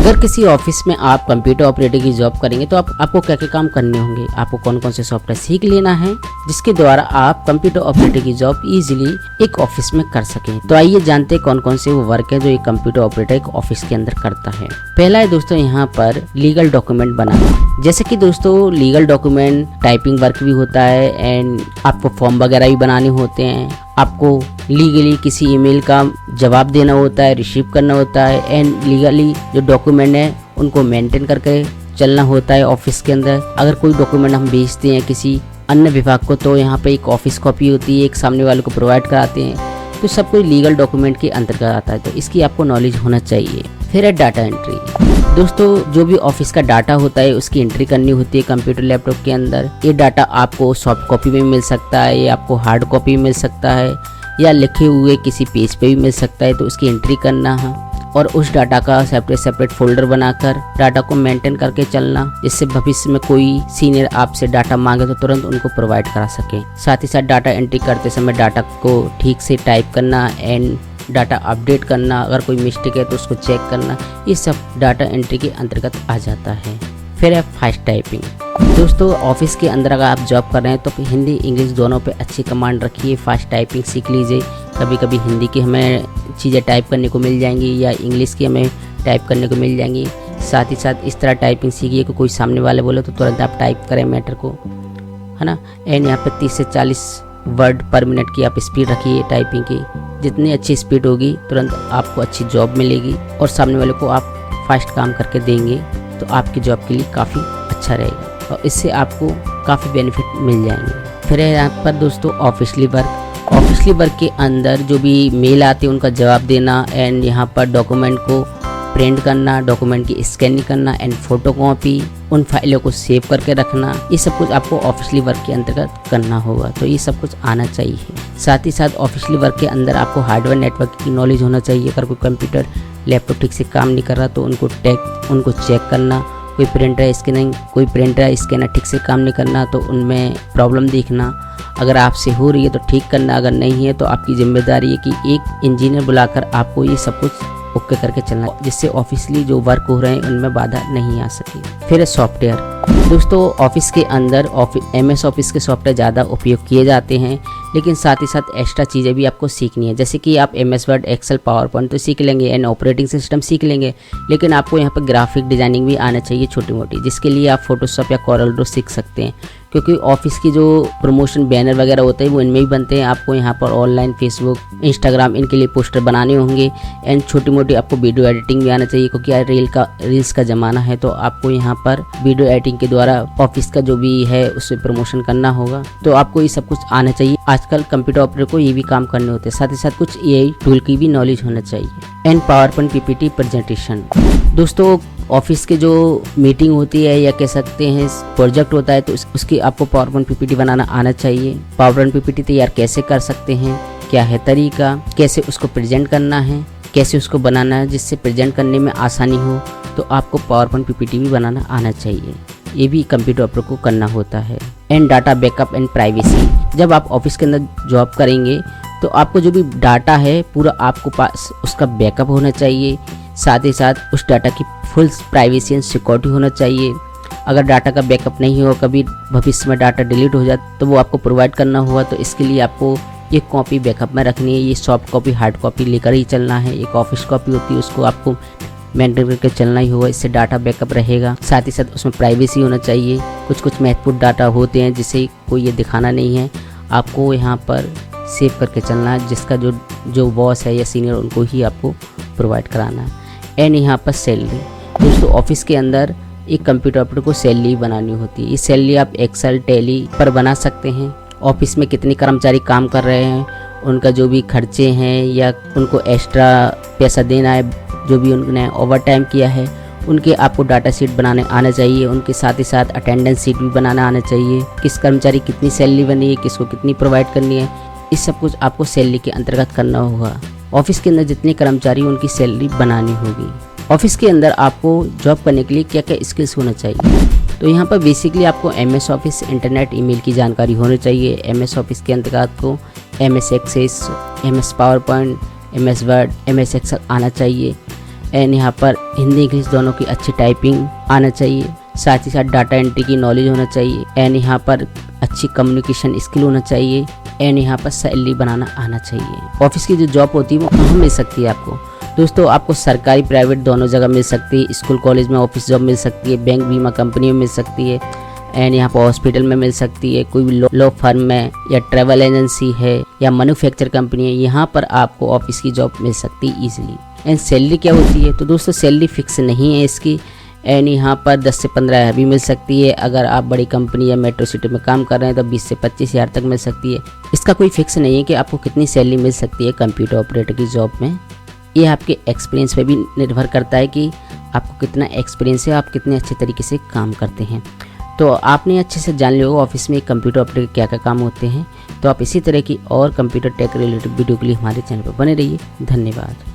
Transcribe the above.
अगर किसी ऑफिस में आप कंप्यूटर ऑपरेटर की जॉब करेंगे तो आपको क्या क्या काम करने होंगे, आपको कौन कौन से सॉफ्टवेयर सीख लेना है जिसके द्वारा आप कंप्यूटर ऑपरेटर की जॉब इजीली एक ऑफिस में कर सकें। तो आइए जानते हैं कौन कौन से वो वर्क है जो एक कंप्यूटर ऑपरेटर एक ऑफिस के अंदर करता है। पहला है दोस्तों यहाँ पर लीगल डॉक्यूमेंट बनाना। जैसे कि दोस्तों लीगल डॉक्यूमेंट टाइपिंग वर्क भी होता है एंड आपको फॉर्म वगैरह भी बनाने होते हैं, आपको लीगली किसी ईमेल का जवाब देना होता है, रिसीव करना होता है एंड लीगली जो डॉक्यूमेंट है उनको मेंटेन करके चलना होता है ऑफिस के अंदर। अगर कोई डॉक्यूमेंट हम भेजते हैं किसी अन्य विभाग को तो यहाँ पे एक ऑफिस कॉपी होती है, एक सामने वाले को प्रोवाइड कराते हैं, तो सब कुछ लीगल डॉक्यूमेंट के अंतर्गत आता है, तो इसकी आपको नॉलेज होना चाहिए। फिर है डाटा एंट्री। दोस्तों जो भी ऑफिस का डाटा होता है उसकी एंट्री करनी होती है कंप्यूटर लैपटॉप के अंदर। ये डाटा आपको सॉफ्ट कॉपी में मिल सकता है या आपको हार्ड कॉपी में मिल सकता है या लिखे हुए किसी पेज पे भी मिल सकता है, तो उसकी एंट्री करना है और उस डाटा का सेपरेट फोल्डर बनाकर डाटा को मेंटेन करके चलना, जिससे भविष्य में कोई सीनियर आपसे डाटा मांगे तो तुरंत उनको प्रोवाइड करा सके। साथ ही साथ डाटा एंट्री करते समय डाटा को ठीक से टाइप करना एंड डाटा अपडेट करना, अगर कोई मिस्टेक है तो उसको चेक करना, ये सब डाटा एंट्री के अंतर्गत आ जाता है। फिर है फास्ट टाइपिंग। दोस्तों ऑफिस के अंदर अगर आप जॉब कर रहे हैं तो हिंदी इंग्लिश दोनों पे अच्छी कमांड रखिए, फास्ट टाइपिंग सीख लीजिए। कभी कभी हिंदी की हमें चीज़ें टाइप करने को मिल जाएंगी या इंग्लिश की हमें टाइप करने को मिल जाएंगी। साथ ही साथ इस तरह टाइपिंग सीखिए कि कोई सामने वाले बोले तो तुरंत आप टाइप करें मैटर को, है ना। एंड यहाँ पर 30 से 40 वर्ड पर मिनट की आप स्पीड रखिए टाइपिंग की। जितनी अच्छी स्पीड होगी तुरंत आपको अच्छी जॉब मिलेगी और सामने वाले को आप फास्ट काम करके देंगे तो आपकी जॉब के लिए काफ़ी अच्छा रहेगा और इससे आपको काफ़ी बेनिफिट मिल जाएंगे। फिर है यहाँ पर दोस्तों ऑफिशियली वर्क। ऑफिशियली वर्क के अंदर जो भी मेल आते हैं उनका जवाब देना एंड यहाँ पर डॉक्यूमेंट को प्रिंट करना, डॉक्यूमेंट की स्कैनिंग करना एंड फोटो कॉपी, उन फाइलों को सेव करके रखना, ये सब कुछ आपको ऑफिशियली वर्क के अंतर्गत करना होगा, तो ये सब कुछ आना चाहिए। साथ ही साथ ऑफिशियली वर्क के अंदर आपको हार्डवेयर नेटवर्क की नॉलेज होना चाहिए। अगर कोई कंप्यूटर लैपटॉप ठीक से काम नहीं कर रहा तो उनको चेक करना, कोई प्रिंटर स्कैनर ठीक से काम नहीं करना तो उनमें प्रॉब्लम देखना, अगर आपसे हो रही है तो ठीक करना, अगर नहीं है तो आपकी जिम्मेदारी है कि एक इंजीनियर बुलाकर आपको ये सब कुछ ओके करके चलना, जिससे ऑफिशियली जो वर्क हो रहे हैं उनमें बाधा नहीं आ सके। फिर है सॉफ्टवेयर। दोस्तों ऑफिस के अंदर MS ऑफिस के सॉफ्टवेयर ज़्यादा उपयोग किए जाते हैं, लेकिन साथ ही साथ एक्स्ट्रा चीज़ें भी आपको सीखनी है। जैसे कि आप MS Word, Excel, PowerPoint तो सीख लेंगे एंड ऑपरेटिंग सिस्टम सीख लेंगे, लेकिन आपको यहाँ पर ग्राफिक डिजाइनिंग भी आना चाहिए छोटी मोटी, जिसके लिए आप फोटोशॉप या कोरल ड्रॉ सीख सकते हैं, क्योंकि ऑफिस की जो प्रमोशन बैनर वगैरह होते हैं वो इनमें ही बनते हैं। आपको यहाँ पर ऑनलाइन फेसबुक, इंस्टाग्राम इनके लिए पोस्टर बनाने होंगे एंड छोटी मोटी आपको वीडियो एडिटिंग भी आना चाहिए, क्योंकि यार रील्स का ज़माना है, तो आपको यहाँ पर वीडियो एडिटिंग के द्वारा ऑफिस का जो भी है उससे प्रमोशन करना होगा, तो आपको ये सब कुछ आना चाहिए। आजकल कंप्यूटर ऑपरेटर को ये भी काम करने होते हैं। साथ ही साथ कुछ AI टूल की भी नॉलेज होना चाहिए and power point PPT presentation. दोस्तों ऑफिस के जो मीटिंग होती है या कह सकते हैं प्रोजेक्ट होता है तो उसकी आपको पावर पॉइंट PPT बनाना आना चाहिए। पावर पॉइंट PPT तैयार कैसे कर सकते हैं, क्या है तरीका, कैसे उसको प्रेजेंट करना है, कैसे उसको बनाना है जिससे प्रेजेंट करने में आसानी हो, तो आपको पावर पॉइंट PPT भी बनाना आना चाहिए। ये भी कंप्यूटर ऑपरेटर को करना होता है। And data backup and privacy. जब आप ऑफिस के अंदर जॉब करेंगे तो आपको जो भी डाटा है पूरा आपको पास उसका बैकअप होना चाहिए, साथ ही साथ उस डाटा की फुल प्राइवेसी एंड सिक्योरिटी होना चाहिए। अगर डाटा का बैकअप नहीं हो, कभी भविष्य में डाटा डिलीट हो जाए तो वो आपको प्रोवाइड करना होगा, तो इसके लिए आपको ये कॉपी बैकअप में रखनी है। ये सॉफ्ट कॉपी हार्ड कॉपी लेकर ही चलना है। एक ऑफिस कॉपी होती है उसको आपको मेंटेन करके चलना ही होगा, इससे डाटा बैकअप रहेगा। साथ ही साथ उसमें प्राइवेसी होना चाहिए। कुछ महत्वपूर्ण डाटा होते हैं जिसे कोई ये दिखाना नहीं है, आपको यहाँ पर सेव करके चलना है, जिसका जो बॉस है या सीनियर उनको ही आपको प्रोवाइड कराना है। एंड यहाँ पर सैलरी। दोस्तों ऑफिस के अंदर एक कंप्यूटर ऑपरेटर को सैलरी बनानी होती है। ये सैलरी आप एक्सेल, टैली पर बना सकते हैं। ऑफिस में कितने कर्मचारी काम कर रहे हैं, उनका जो भी खर्चे हैं या उनको एक्स्ट्रा पैसा देना है, जो भी उन्होंने ओवर टाइम किया है, उनके आपको डाटा शीट बनाने आना चाहिए। उनके साथ ही साथ अटेंडेंस शीट भी बनाना आना चाहिए। किस कर्मचारी कितनी सैलरी बनी है, किसको कितनी प्रोवाइड करनी है, इस सब कुछ आपको सैलरी के अंतर्गत करना होगा। ऑफिस के अंदर जितने कर्मचारी उनकी सैलरी बनानी होगी। ऑफिस के अंदर आपको जॉब करने के लिए क्या क्या स्किल्स होना चाहिए, तो यहाँ पर बेसिकली आपको MS ऑफिस, इंटरनेट, ईमेल की जानकारी होनी चाहिए। MS ऑफिस के अंतर्गत आपको MS Access, MS PowerPoint, MS Word, MS Excel आना चाहिए। एंड यहाँ पर हिंदी इंग्लिश दोनों की अच्छी टाइपिंग आना चाहिए, साथ ही साथ डाटा एंट्री की नॉलेज होना चाहिए एंड यहाँ पर अच्छी कम्युनिकेशन स्किल होना चाहिए एंड यहाँ पर सैलरी बनाना आना चाहिए। ऑफिस की जो जॉब होती है वो कहाँ मिल सकती है आपको दोस्तों? आपको सरकारी प्राइवेट दोनों जगह मिल सकती है। स्कूल कॉलेज में ऑफिस जॉब मिल सकती है, बैंक बीमा कंपनी में मिल सकती है एंड यहाँ पर हॉस्पिटल में मिल सकती है, कोई भी लॉ फर्म में या ट्रैवल एजेंसी है या मैन्युफैक्चर कंपनी है, यहाँ पर आपको ऑफिस की जॉब मिल सकती है ईजिली। एंड सैलरी क्या होती है? तो दोस्तों सैलरी फिक्स नहीं है इसकी एंड यहाँ पर 10 से 15 भी मिल सकती है। अगर आप बड़ी कंपनी या मेट्रो सिटी में काम कर रहे हैं तो 20 से 25 हज़ार तक मिल सकती है। इसका कोई फिक्स नहीं है कि आपको कितनी सैलरी मिल सकती है कंप्यूटर ऑपरेटर की जॉब में। ये आपके एक्सपीरियंस पे भी निर्भर करता है कि आपको कितना एक्सपीरियंस है, आप कितने अच्छे तरीके से काम करते हैं। तो आपने अच्छे से जान लिया होगा ऑफिस में कंप्यूटर ऑपरेटर के क्या क्या काम होते हैं। तो आप इसी तरह की और कंप्यूटर टेक रिलेटेड वीडियो के लिए हमारे चैनल पर बने रहिए। धन्यवाद।